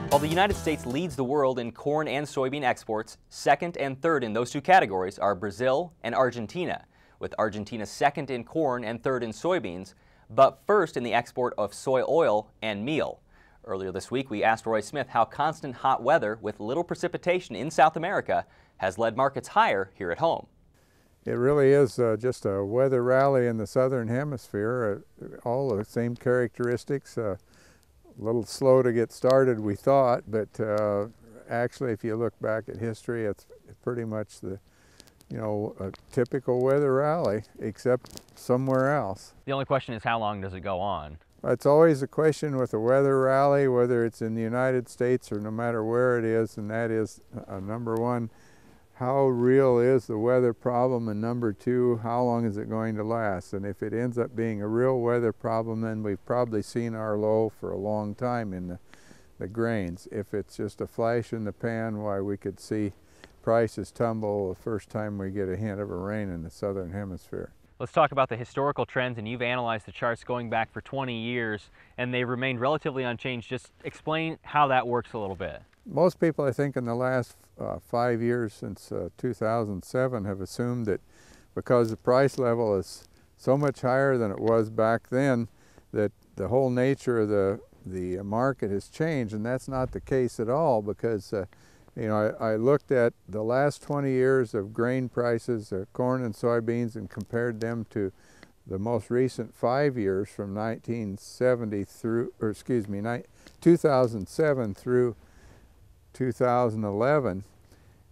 While the United States leads the world in corn and soybean exports, second and third in those two categories are Brazil and Argentina, with Argentina second in corn and third in soybeans, but first in the export of soy oil and meal. Earlier this week, we asked Roy Smith how constant hot weather with little precipitation in South America has led markets higher here at home. It really is just a weather rally in the southern hemisphere, all the same characteristics. A little slow to get started, we thought, but actually if you look back at history, it's pretty much the, a typical weather rally, except somewhere else. The only question is, how long does it go on? It's always a question with a weather rally, whether it's in the United States or no matter where it is, and that is number one, how real is the weather problem, and number two, how long is it going to last? And if it ends up being a real weather problem, then we've probably seen our low for a long time in the grains. If it's just a flash in the pan, why, we could see prices tumble the first time we get a hint of a rain in the southern hemisphere. Let's talk about the historical trends, and you've analyzed the charts going back for 20 years, and they remained relatively unchanged. Just explain how that works a little bit. Most people, I think, in the last 5 years since 2007 have assumed that because the price level is so much higher than it was back then, that the whole nature of the market has changed, and that's not the case at all, because I looked at the last 20 years of grain prices, corn and soybeans, and compared them to the most recent 5 years from 1970 through, 2007 through 2011.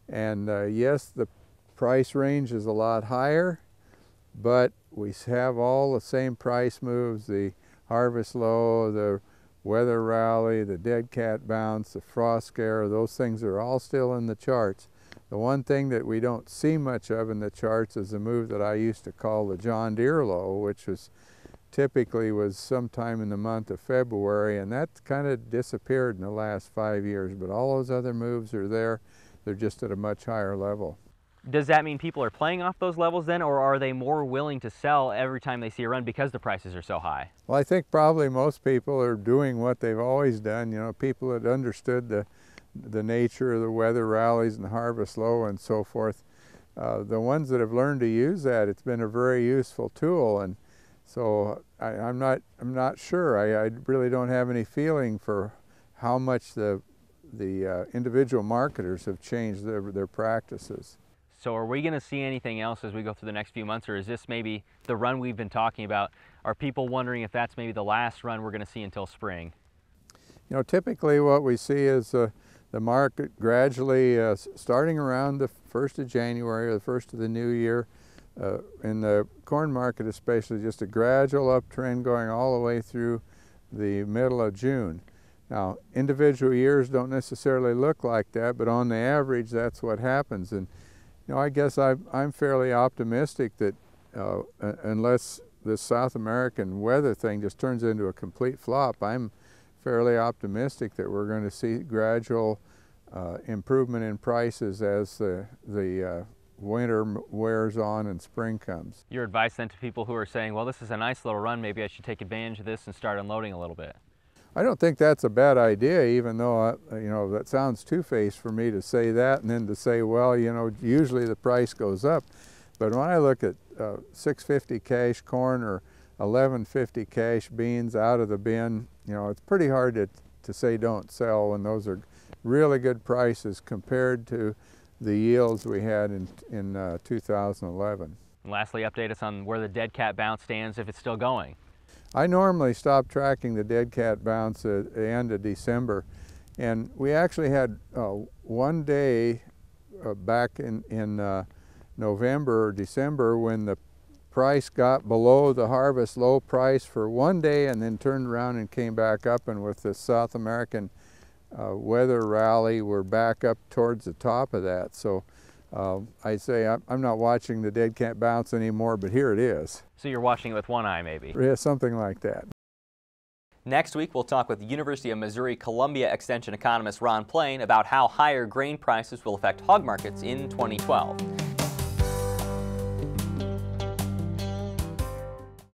And yes, the price range is a lot higher, but we have all the same price moves: the harvest low, the weather rally, the dead cat bounce, the frost scare. Those things are all still in the charts. The one thing that we don't see much of in the charts is a move that I used to call the John Deere low, which was typically sometime in the month of February, and that kind of disappeared in the last 5 years. But all those other moves are there. They're just at a much higher level. Does that mean people are playing off those levels then, or are they more willing to sell every time they see a run because the prices are so high? Well, I think probably most people are doing what they've always done. People that understood the nature of the weather rallies and the harvest low and so forth. The ones that have learned to use that, it's been a very useful tool. And so I'm not sure. I really don't have any feeling for how much the individual marketers have changed their practices. So are we going to see anything else as we go through the next few months, or is this maybe the run we've been talking about? Are people wondering if that's maybe the last run we're going to see until spring? Typically what we see is the market gradually, starting around the 1st of January or the 1st of the new year, in the corn market especially, just a gradual uptrend going all the way through the middle of June. Now, individual years don't necessarily look like that, but on the average, that's what happens. And I guess I'm fairly optimistic that unless this South American weather thing just turns into a complete flop, I'm fairly optimistic that we're going to see gradual improvement in prices as the winter wears on and spring comes. Your advice then to people who are saying, well, this is a nice little run, maybe I should take advantage of this and start unloading a little bit? I don't think that's a bad idea, even though, that sounds two-faced for me to say that and then to say, well, usually the price goes up. But when I look at $6.50 cash corn or $11.50 cash beans out of the bin, it's pretty hard to say don't sell when those are really good prices compared to the yields we had in 2011. And lastly, update us on where the dead cat bounce stands, if it's still going. I normally stop tracking the dead cat bounce at the end of December, and we actually had one day back in November or December when the price got below the harvest low price for one day and then turned around and came back up, and with the South American weather rally, we're back up towards the top of that. So I'd say I'm not watching the dead cat bounce anymore, but here it is. So you're watching it with one eye, maybe? Yeah, something like that. Next week, we'll talk with University of Missouri-Columbia Extension economist Ron Plain about how higher grain prices will affect hog markets in 2012.